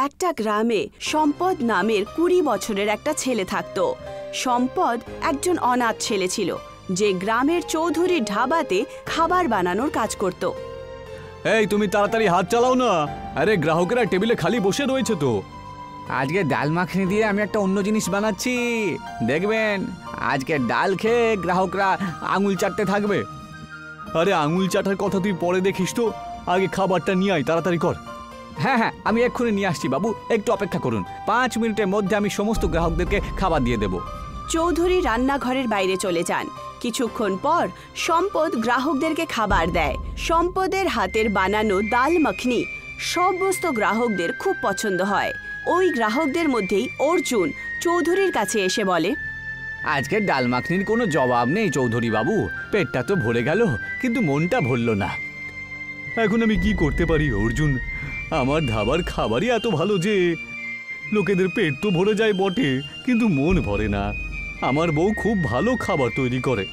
একটা গ্রামে সম্পদ নামের 20 বছরের একটা ছেলে থাকত। সম্পদ একজন অনাথ ছেলে ছিল, যে গ্রামের চৌধুরীর ধাবাতে খাবার বানানোর কাজ করত। এই তুমি তাড়াতাড়ি হাত চালাও না, আরে গ্রাহকেরা টেবিলে খালি বসে রয়েছে তো। আজকে ডাল মাখনি দিয়ে আমি একটা অন্য জিনিস বানাচ্ছি, দেখবেন আজকে ডাল খেয়ে গ্রাহকরা আঙুল চাটতে থাকবে। আরে আঙুল চাটার কথা তুই পরে দেখিস তো, আগে খাবারটা নিয়ে আয়, তাড়াতাড়ি কর। হ্যাঁ হ্যাঁ, আমি এক্ষুনি নিয়ে আসছি বাবু, একটু অপেক্ষা করুন, 5 মিনিটের মধ্যে আমি সমস্ত গ্রাহকদেরকে খাবার দিয়ে দেব। চৌধুরী রান্নাঘরের বাইরে চলে যান। কিছুক্ষণ পর সম্পদ গ্রাহকদেরকে খাবার দেয়। সম্পদের হাতের বানানো ডাল মাখনি সমস্ত গ্রাহকদের খুব পছন্দ হয়। ওই গ্রাহকদের মধ্যেই অর্জুন চৌধুরীর কাছে এসে বলে, আজকের ডাল মাখনির কোনো জবাব নেই চৌধুরী বাবু, পেটটা তো ভরে গেল কিন্তু মনটা ভরল না। এখন আমি কি করতে পারি অর্জুন? আমার ধাবার খাবারই এত ভালো যে লোকেদের পেট তো ভরে যায় বটে, কিন্তু মন ভরে না। আমার বউ খুব ভালো খাবার তৈরি করে।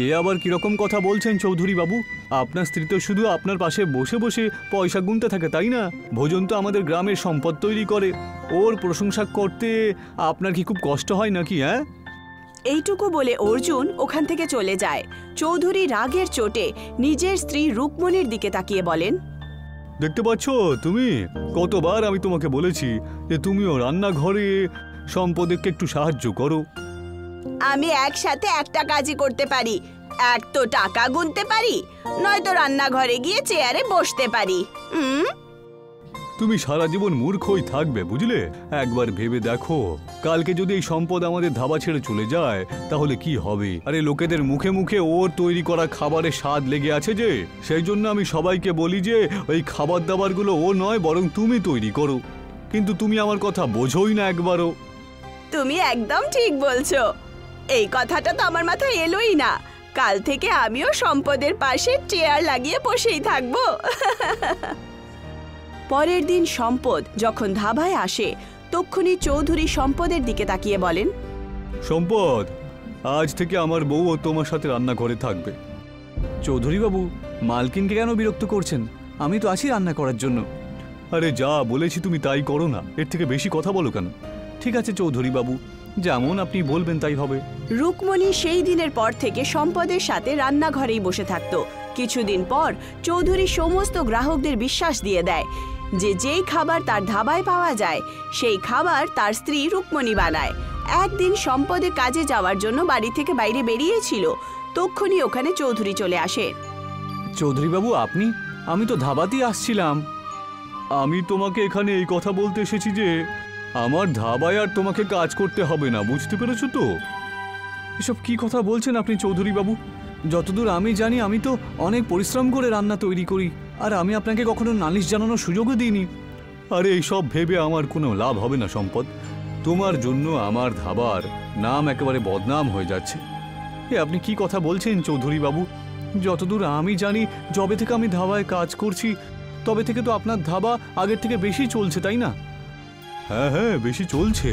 এ আবার কিরকম কথা বলছেন চৌধুরী বাবু? আপনার স্ত্রী তো শুধু আপনার পাশে বসে বসে পয়সা গুনতে থাকে, তাই না? ভোজন তো আমাদের গ্রামের সম্পদ তৈরি করে, ওর প্রশংসা করতে আপনার কি খুব কষ্ট হয় নাকি? হ্যাঁ, এইটুকু বলে অর্জুন ওখান থেকে চলে যায়। চৌধুরী রাগের চোটে নিজের স্ত্রী রুকমণির দিকে তাকিয়ে বলেন, দেখতে পাচ্ছ তুমি, কতবার আমি তোমাকে বলেছি যে তুমিও রান্নাঘরে সম্পদকে একটু সাহায্য করো। আমি একসাথে একটা কাজই করতে পারি, এক তো টাকা গুনতে পারি, নয়তো রান্নাঘরে গিয়ে চেয়ারে বসতে পারি। তুমি সারা জীবন মূর্খই থাকবে, বুঝলে? একবার ভেবে দেখো, কালকে যদি এই সম্পদ আমাদের ধাবা ছেড়ে চলে যায় তাহলে কি হবে? আরে লোকেদের মুখে মুখে ওর তৈরি করা খাবারের স্বাদ লেগে আছে যে, সেই জন্য আমি সবাইকে বলি যে ওই খাবার দাবারগুলো ও নয়, বরং তুমি তৈরি করো। কিন্তু তুমি আমার কথা বোঝোই না একবারও। তুমি একদম ঠিক বলছো, এই কথাটা তো আমার মাথায় এলোই না। কাল থেকে আমিও সম্পদের পাশে চেয়ার লাগিয়ে বসেই থাকবো। পরের দিন সম্পদ যখন ধাবায় আসে, তক্ষুনি চৌধুরী সম্পদের দিকে তাকিয়ে বলেন, সম্পদ, আজ থেকে আমার বউও তোমার সাথে রান্নাঘরে থাকবে। চৌধুরী বাবু, মালকিনকে কেন বিরক্ত করছেন? আমি তো আছি রান্না করার জন্য। আরে যা বলেছি তুমি তাই করো না, এর থেকে বেশি কথা বলো কেন? ঠিক আছে চৌধুরী বাবু, যেমন আপনি বলবেন তাই হবে। রুকমণি সেই দিনের পর থেকে সম্পদের সাথে রান্নাঘরেই বসে থাকত। কিছুদিন পর চৌধুরী সমস্ত গ্রাহকদের বিশ্বাস দিয়ে দেয় যে যেই খাবার তার ধাবায় পাওয়া যায় সেই খাবার তার স্ত্রী রুকমণি বানায়। একদিন সম্পদে কাজে যাওয়ার জন্য বাড়ি থেকে বাইরে বেরিয়েছিল, তক্ষুনি ওখানে চৌধুরী চলে আসে। চৌধুরী বাবু আপনি? আমি তো ধাবাতেই আসছিলাম। আমি তোমাকে এখানে এই কথা বলতে এসেছি যে আমার ধাবায় আর তোমাকে কাজ করতে হবে না, বুঝতে পেরেছো তো? এসব কি কথা বলছেন আপনি চৌধুরী বাবু? যতদূর আমি জানি আমি তো অনেক পরিশ্রম করে রান্না তৈরি করি, আর আমি আপনাকে কখনো নালিশ জানানোর সুযোগও দিইনি। আরে এইসব ভেবে আমার কোনো লাভ হবে না সম্পদ। তোমার জন্য আমার ধাবার নাম একেবারে বদনাম হয়ে যাচ্ছে। এ আপনি কি কথা বলছেন চৌধুরী বাবু? যতদূর আমি জানি, যবে থেকে আমি ধাবায় কাজ করছি তবে থেকে তো আপনার ধাবা আগের থেকে বেশি চলছে, তাই না? হ্যাঁ হ্যাঁ, বেশি চলছে,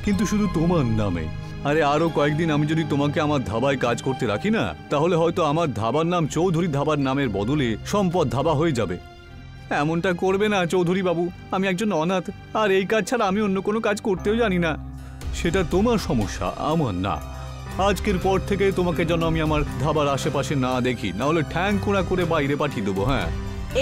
কিন্তু শুধু তোমার নামে। আরে আরো কয়েকদিন আমি যদি তোমাকে আমার ধাবায় কাজ করতে রাখি না, তাহলে হয়তো আমার ধাবার নাম চৌধুরী ধাবার নামের বদলে সম্পদ ধাবা হয়ে যাবে। এমনটা করবে না চৌধুরী বাবু, আমি একজন অনাথ, আর এই কাজ ছাড়া আমি অন্য কোনো কাজ করতেও জানি না। সেটা তোমার সমস্যা, আমার না। আজকের পর থেকে তোমাকে যেন আমি আমার ধাবার আশেপাশে না দেখি, না হলে ঠ্যাং কোড়া করে বাইরে পাঠিয়ে দেবো। হ্যাঁ,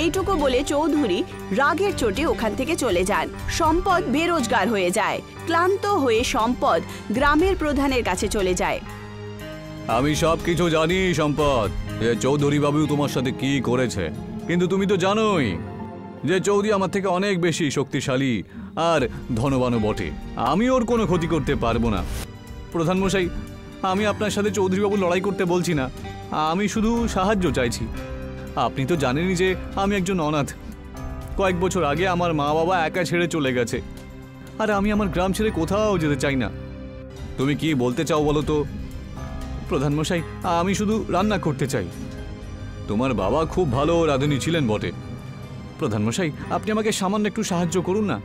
এইটুকু বলে চৌধুরী রাগের চোটে ওখান থেকে চলে যান। সম্পদ বেরোজগার হয়ে যায়। ক্লান্ত হয়ে সম্পদ গ্রামের প্রধানের কাছে চলে যায়। আমি সব কিছু জানি সম্পদ, যে চৌধুরী বাবু তোমার সাথে কি করেছে, কিন্তু তুমি তো জানোই যে চৌধুরী আমার থেকে অনেক বেশি শক্তিশালী আর ধনবানও বটে। আমি ওর কোনো ক্ষতি করতে পারবো না। প্রধানমশাই, আমি আপনার সাথে চৌধুরীবাবু লড়াই করতে বলছি না, আমি শুধু সাহায্য চাইছি। আপনি তো জানেনই যে আমি একজন অনাথ। কয়েক বছর আগে আমার মা বাবা একা ছেড়ে চলে গেছে, আর আমি আমার গ্রাম ছেড়ে কোথাও যেতে চাই না। তুমি কি বলতে চাও বলো তো? প্রধানমশাই, আমি শুধু রান্না করতে চাই। তোমার বাবা খুব ভালো রাঁধুনি ছিলেন বটে। প্রধানমশাই, আপনি আমাকে সামান্য একটু সাহায্য করুন না।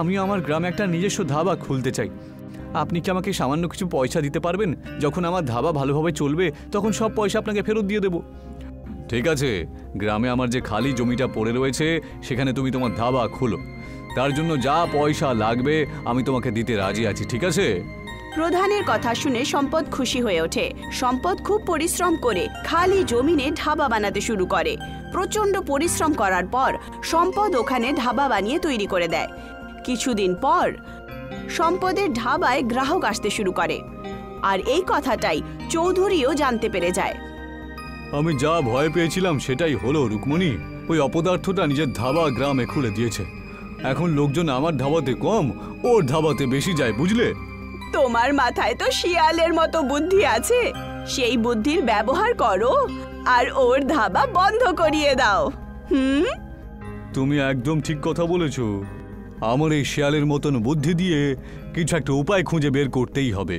আমিও আমার গ্রামে একটা নিজস্ব ধাবা খুলতে চাই। আপনি কি আমাকে সামান্য কিছু পয়সা দিতে পারবেন? যখন আমার ধাবা ভালোভাবে চলবে তখন সব পয়সা আপনাকে ফেরত দিয়ে দেব। ঠিক আছে, গ্রামে আমার যে খালি জমিটা পড়ে রয়েছে সেখানে তুমি তোমার ধাবা খোলো। তার জন্য যা পয়সা লাগবে আমি তোমাকে দিতে রাজি আছি, ঠিক আছে? প্রধানের কথা শুনে সম্পদ খুশি হয়ে ওঠে। সম্পদ খুব পরিশ্রম করে খালি জমিনে ধাবা বানাতে শুরু করে। প্রচন্ড পরিশ্রম করার পর সম্পদ ওখানে ধাবা বানিয়ে তৈরি করে দেয়। কিছুদিন পর সম্পদের ধাবায় গ্রাহক আসতে শুরু করে, আর এই কথাটাই চৌধুরীও জানতে পেরে যায়। আমি যা ভয় পেয়েছিলাম সেটাই হলো রুকমণি। ওই অপদার্থটা নিজের ধাবা গ্রামে খুলে দিয়েছে। এখন লোকজন আমার ধাবাতে কম, ওর ধাবাতে বেশি যায়, বুঝলে? তোমার মাথায় তো শিয়ালের মতো বুদ্ধি আছে, সেই বুদ্ধির ব্যবহার করো আর ওর ধাবা বন্ধ করিয়ে দাও। তুমি একদম ঠিক কথা বলেছ। আমার এই শিয়ালের মতন বুদ্ধি দিয়ে কিছু একটা উপায় খুঁজে বের করতেই হবে।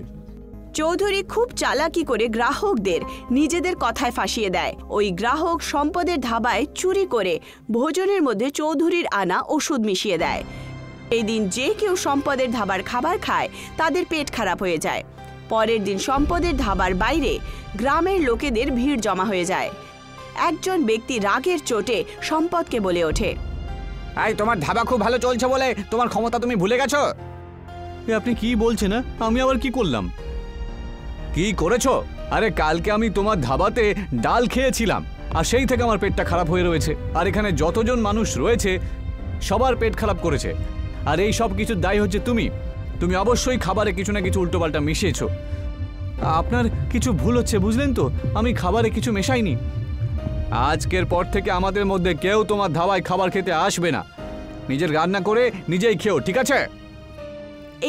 চৌধুরী খুব চালাকি করে গ্রাহকদের নিজেদের কথায় ফাঁসিয়ে দেয়। ওই গ্রাহক সম্পদের ধাবায় চুরি করে ভোজনের মধ্যে চৌধুরীর আনা ওষুধ মিশিয়ে দেয়। এই দিন যে কেউ সম্পদের ধাবার খাবার খায় তাদের পেট খারাপ হয়ে যায়। পরের দিন সম্পদের ধাবার বাইরে গ্রামের লোকেদের ভিড় জমা হয়ে যায়। একজন ব্যক্তি রাগের চোটে সম্পদকে বলে ওঠে, এই তোমার ধাবা খুব ভালো চলছে বলে তোমার ক্ষমতা তুমি ভুলে গেছো? আপনি কি বলছেন? আমি আবার কি করলাম? কি করেছো? আরে কালকে আমি তোমার ধাবাতে ডাল খেয়েছিলাম, আর সেই থেকে আমার পেটটা খারাপ হয়ে রয়েছে। আর এখানে যতজন মানুষ রয়েছে সবার পেট খারাপ করেছে, আর এই সব কিছুর দায়ী হচ্ছে তুমি। তুমি অবশ্যই খাবারে কিছু না কিছু উল্টোপাল্টা মিশিয়েছো। আপনার কিছু ভুল হচ্ছে, বুঝলেন তো? আমি খাবারে কিছু মেশাইনি। আজকের পর থেকে আমাদের মধ্যে কেউ তোমার ধাবায় খাবার খেতে আসবে না। নিজের রান্না করে নিজেই খেও, ঠিক আছে?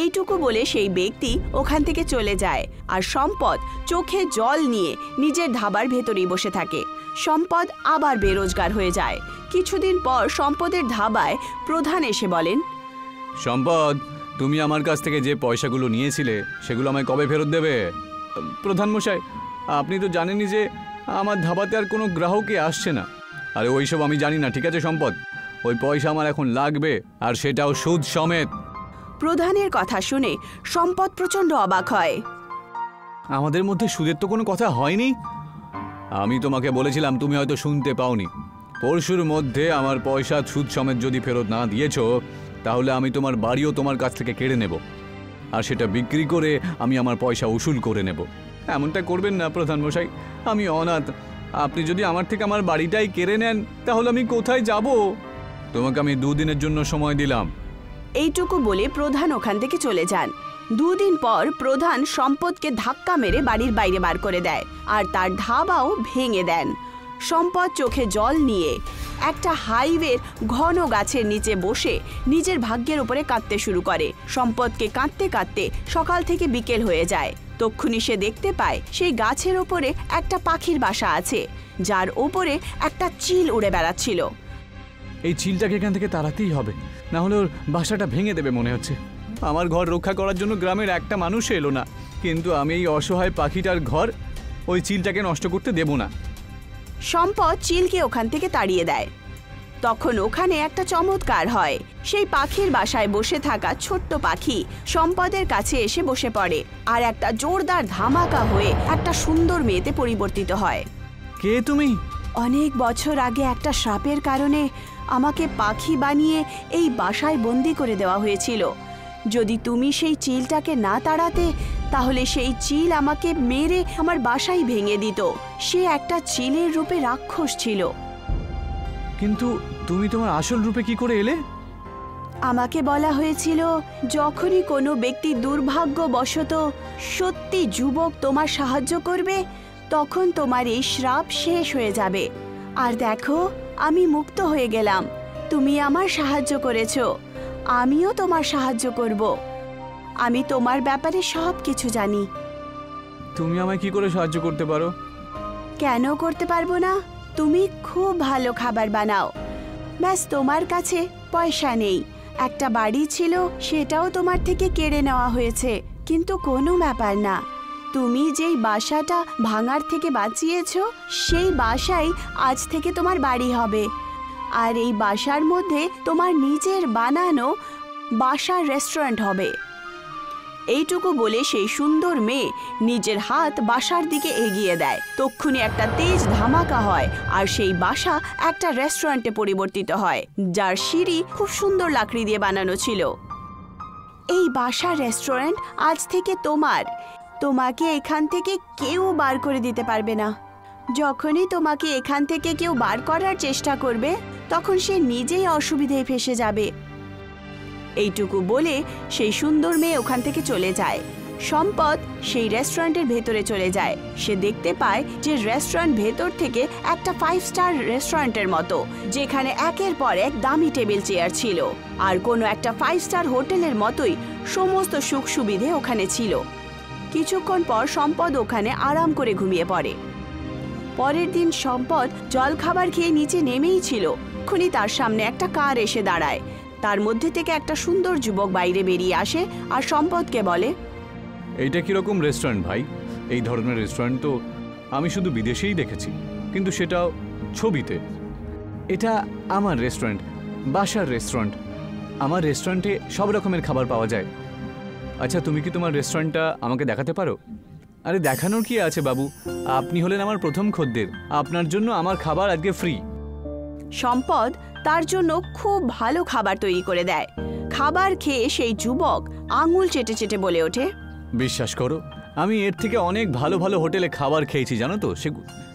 এইটুকু বলে সেই ব্যক্তি ওখান থেকে চলে যায়, আর সম্পদ চোখে জল নিয়ে নিজের ধাবার ভেতরেই বসে থাকে। সম্পদ আবার বেরোজগার হয়ে যায়। কিছুদিন পর সম্পদের ধাবায় প্রধান এসে বলেন, সম্পদ, তুমি আমার কাছ থেকে যে পয়সাগুলো নিয়েছিলে সেগুলো আমায় কবে ফেরত দেবে? প্রধান মশাই, আপনি তো জানেনই যে আমার ধাবাতে আর কোনো গ্রাহকই আসছে না। আরে ওইসব আমি জানি না, ঠিক আছে সম্পদ? ওই পয়সা আমার এখন লাগবে, আর সেটাও সুদ সমেত। প্রধানের কথা শুনে সম্পদ প্রচন্ড অবাক হয়। আমাদের মধ্যে সুদের তো কোনো কথা হয়নি। আমি তোমাকে বলেছিলাম, তুমি হয়তো শুনতে পাওনি। পরশুর মধ্যে আমার পয়সা সুদ সমেত যদি ফেরত না দিয়েছো তাহলে আমি তোমার বাড়িও তোমার কাছ থেকে কেড়ে নেব, আর সেটা বিক্রি করে আমি আমার পয়সা উসুল করে নেব। এমনটা করবেন না প্রধান মশাই, আমি অনাথ। আপনি যদি আমার থেকে আমার বাড়িটাই কেড়ে নেন তাহলে আমি কোথায় যাব? তোমাকে আমি 2 দিনের জন্য সময় দিলাম। এইটুকু বলে প্রধান ওখান থেকে চলে যান। 2 দিন পর প্রধান সম্পদকে ধাক্কা মেরে বাড়ির বাইরে বার করে দেয়, আর তার ধাবাও ভেঙে দেন। সম্পদ চোখে জল নিয়ে একটা হাইওয়ের ঘন গাছের নিচে বসে নিজের ভাগ্যের উপরে কাঁদতে শুরু করে। সম্পদকে কাঁদতে কাঁদতে সকাল থেকে বিকেল হয়ে যায়। তক্ষুনি সে দেখতে পায় সেই গাছের ওপরে একটা পাখির বাসা আছে, যার ওপরে একটা চিল উড়ে বেড়াচ্ছিল। এই চিলটাকে এখান থেকে তাড়াতেই হবে, না হলে ওর বাসাটা ভেঙে দেবে মনে হচ্ছে। আমার ঘর রক্ষা করার জন্য গ্রামের একটা মানুষ এলো না, কিন্তু আমি এই অসহায় পাখিটার ঘর ওই চিলটাকে নষ্ট করতে দেব না। সম্পদ চিলকে ওখান থেকে তাড়িয়ে দেয়। তখন ওখানে একটা চমৎকার হয়। সেই পাখির বাসায় বসে থাকা ছোট্ট পাখি সম্পদের কাছে এসে বসে পড়ে, আর একটা জোরদার ধামাকা হয়ে একটা সুন্দর মেয়েতে পরিবর্তিত হয়। কে তুমি? অনেক বছর আগে একটা শ্রাপের কারণে আমাকে পাখি বানিয়ে এই বাসায় বন্দি করে দেওয়া হয়েছিল। যদি তুমি সেই চিলটাকে না তাড়াতে তাহলে সেই চিল আমাকে মেরে আমার বাসাই ভেঙে দিত। সে একটা চিলের রূপে রাক্ষস ছিল। কিন্তু তুমি তোমার আসল রূপে কি করে এলে? আমাকে বলা হয়েছিল যখনই কোনো ব্যক্তি দুর্ভাগ্যবশত সত্যি যুবক তোমার সাহায্য করবে তখন তোমার এই শ্রাপ শেষ হয়ে যাবে। আর দেখো, আমি মুক্ত হয়ে গেলাম। তুমি আমার সাহায্য করেছো, আমিও তোমার সাহায্য করব। আমি তোমার ব্যাপারে সব কিছু জানি। তুমি আমায় কি করে সাহায্য করতে পারো? কেন করতে পারবো না? তুমি খুব ভালো খাবার বানাও। ব্যাস, তোমার কাছে পয়সা নেই। একটা বাড়ি ছিল, সেটাও তোমার থেকে কেড়ে নেওয়া হয়েছে, কিন্তু কোনো ব্যাপার না। তুমি যেই বাসাটা ভাঙার থেকে বাঁচিয়েছো সেই বাসাই আজ থেকে তোমার বাড়ি হবে। আর এই বাসার মধ্যে তোমার নিজের বানানো বাসার রেস্টুরেন্ট হবে। এইটুকু বলে সেই সুন্দর মেয়ে নিজের হাত বাসার দিকে এগিয়ে দেয়। তক্ষুনি একটা তেজ ধামাকা হয় আর সেই বাসা একটা রেস্টুরেন্টে পরিবর্তিত হয়, যার সিঁড়ি খুব সুন্দর লাকড়ি দিয়ে বানানো ছিল। এই বাসার রেস্টুরেন্ট আজ থেকে তোমার। তোমাকে এখান থেকে কেউ বার করে দিতে পারবে না। যখনই তোমাকে এখান থেকে কেউ বার করার চেষ্টা করবে তখন সে নিজেই অসুবিধায় ফেসে যাবে। এইটুকু বলে সেই সুন্দর মেয়ে ওখান থেকে চলে যায়। সম্পদ সেই রেস্টুরেন্টের ভেতরে চলে যায়। সে দেখতে পায় যে রেস্টুরেন্ট ভেতর থেকে একটা 5 স্টার রেস্টুরেন্টের মতো, যেখানে একের পর এক দামি টেবিল চেয়ার ছিল আর কোনো একটা 5 স্টার হোটেলের মতোই সমস্ত সুখ সুবিধে ওখানে ছিল। কিছুক্ষণ পর সম্পদ ওখানে আরাম করে ঘুমিয়ে পড়ে। পরের দিন সম্পদ জলখাবার খেয়ে নিচে নেমেই ছিল, তখনই তার সামনে একটা কার এসে দাঁড়ায়। তার মধ্যে থেকে একটা সুন্দর যুবক বাইরে বেরিয়ে আসে আর সম্পদকে বলে, এইটা কিরকম রেস্টুরেন্ট ভাই? এই ধরনের রেস্টুরেন্ট তো আমি শুধু বিদেশেই দেখেছি, কিন্তু সেটাও ছবিতে। এটা আমার রেস্টুরেন্ট, বাসার রেস্টুরেন্ট। আমার রেস্টুরেন্টে সব রকমের খাবার পাওয়া যায়। আচ্ছা, তুমি কি তোমার রেস্টুরেন্টটা আমাকে দেখাতে পারো? আরে দেখানোর কি আছে বাবু, আপনি হলেন আমার প্রথম খদ্দের, আপনার জন্য আমার খাবার আজকে ফ্রি। সম্পদ তার জন্য খুব ভালো খাবার তৈরি করে দেয়। খাবার খেয়ে সেই যুবক আঙুল চেটে চেটে বলে ওঠে, বিশ্বাস করো, আমি এর থেকে অনেক ভালো ভালো হোটেলে খাবার খেয়েছি জানো তো,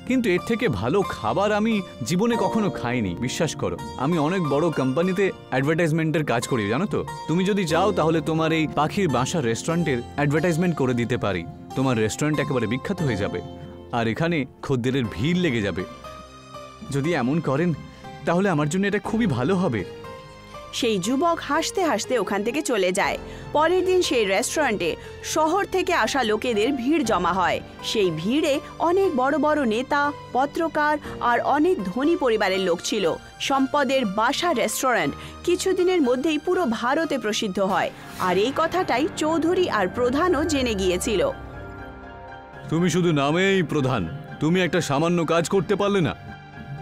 কিন্তু এর থেকে ভালো খাবার আমি জীবনে কখনো খাইনি। বিশ্বাস করো, আমি অনেক বড় কোম্পানিতে অ্যাডভার্টাইজমেন্টের কাজ করি জানো তো। তুমি যদি চাও তাহলে তোমার এই পাখির বাসা রেস্টুরেন্টের অ্যাডভার্টাইজমেন্ট করে দিতে পারি। তোমার রেস্টুরেন্ট একেবারে বিখ্যাত হয়ে যাবে আর এখানে খদ্দেরের ভিড় লেগে যাবে। যদি এমন করেন তাহলে আমার জন্য এটা খুবই ভালো হবে। সেই যুবক হাসতে হাসতে ওখান থেকে চলে যায়। পরের দিন সেই রেস্টুরেন্টে শহর থেকে আসা লোকেদের ভিড় জমা হয়। সেই ভিড়ে অনেক বড় বড় নেতা, পত্রকার আর অনেক ধনী পরিবারের লোক ছিল। সম্পদের বাসা রেস্টুরেন্ট কিছুদিনের মধ্যেই পুরো ভারতে প্রসিদ্ধ হয় আর এই কথাটাই চৌধুরী আর প্রধানও জেনে গিয়েছিল। তুমি শুধু নামেই প্রধান, তুমি একটা সামান্য কাজ করতে পারলে না।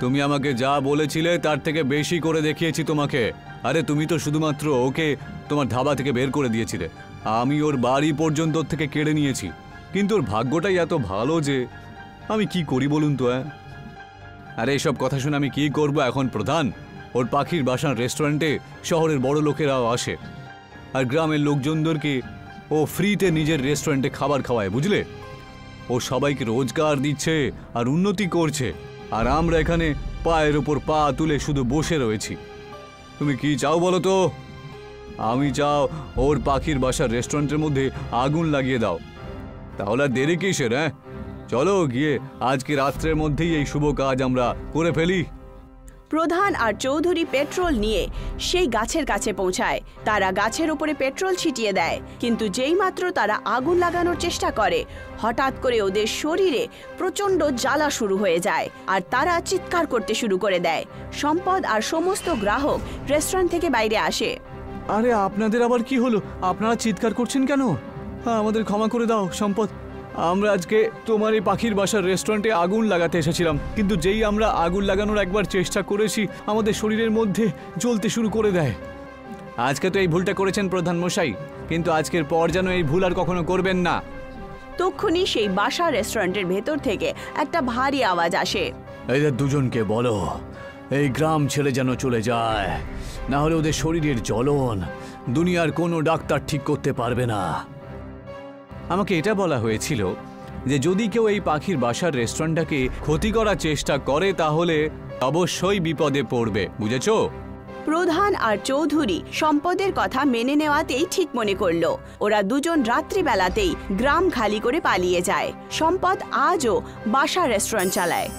তুমি আমাকে যা বলেছিলে তার থেকে বেশি করে দেখিয়েছি তোমাকে। আরে তুমি তো শুধুমাত্র ওকে তোমার ধাবা থেকে বের করে দিয়েছিলে, আমি ওর বাড়ি পর্যন্ত থেকে কেড়ে নিয়েছি। কিন্তু ওর ভাগ্যটাই এত ভালো যে আমি কি করি বলুন তো? আরে এইসব কথা শুনে আমি কি করব এখন প্রধান? ওর পাখির বাসার রেস্টুরেন্টে শহরের বড় লোকেরাও আসে আর গ্রামের লোকজনদেরকে ও ফ্রিতে নিজের রেস্টুরেন্টে খাবার খাওয়ায়, বুঝলে? ও সবাইকে রোজগার দিচ্ছে আর উন্নতি করছে, আর আমরা এখানে পায়ের ওপর পা তুলে শুধু বসে রয়েছি। তুমি কি চাও বলো তো? আমি চাও ওর পাখির বাসার রেস্টুরেন্টের মধ্যে আগুন লাগিয়ে দাও। তাহলে আর দেরি কিসের? চলো গিয়ে আজকে রাত্রের মধ্যেই এই শুভ কাজ আমরা করে ফেলি। প্রধান আর চৌধুরী পেট্রোল নিয়ে সেই গাছের কাছে পৌঁছায়। তারা গাছের উপরে পেট্রোল ছিটিয়ে দেয়, কিন্তু যেইমাত্র তারা আগুন লাগানোর চেষ্টা করে হঠাৎ করে ওদের শরীরে প্রচণ্ড জ্বালা শুরু হয়ে যায় আর তারা চিৎকার করতে শুরু করে দেয়। সম্পদ আর সমস্ত গ্রাহক রেস্টুরেন্ট থেকে বাইরে আসে। আরে আপনাদের আবার কি হলো? আপনারা চিৎকার করছেন কেন? আমাদের ক্ষমা করে দাও সম্পদ, আমরা আজকে তোমার এই পাখির বাসার রেস্টুরেন্টে আগুন লাগাতে এসেছিলাম, কিন্তু যেই আমরা আগুন লাগানোর একবার চেষ্টা করেছি আমাদের শরীরের মধ্যে জ্বলতে শুরু করে দেয়। আজকে তো এই ভুলটা করেছেন প্রধান মশাই, কিন্তু আজকের পর যেন এই ভুল আর কখনো করবেন না। তক্ষুনি সেই বাসা রেস্টুরেন্টের ভেতর থেকে একটা ভারী আওয়াজ আসে। এদের দুজনকে বলো এই গ্রাম ছেড়ে যেন চলে যায়, না হলে ওদের শরীরের জ্বলন দুনিয়ার কোনো ডাক্তার ঠিক করতে পারবে না। আমাকে এটা বলা হয়েছিল যে যদি কেউ এই পাখির বাসার রেস্টুরেন্টটাকে ক্ষতি করার চেষ্টা করে তাহলে অবশ্যই বিপদে পড়বে, বুঝেছো? প্রধান আর চৌধুরী সম্পদের কথা মেনে নেওয়াতেই ঠিক মনে করলো। ওরা দুজন রাত্রিবেলাতেই গ্রাম খালি করে পালিয়ে যায়। সম্পদ আজও বাসা রেস্টুরেন্ট চালায়।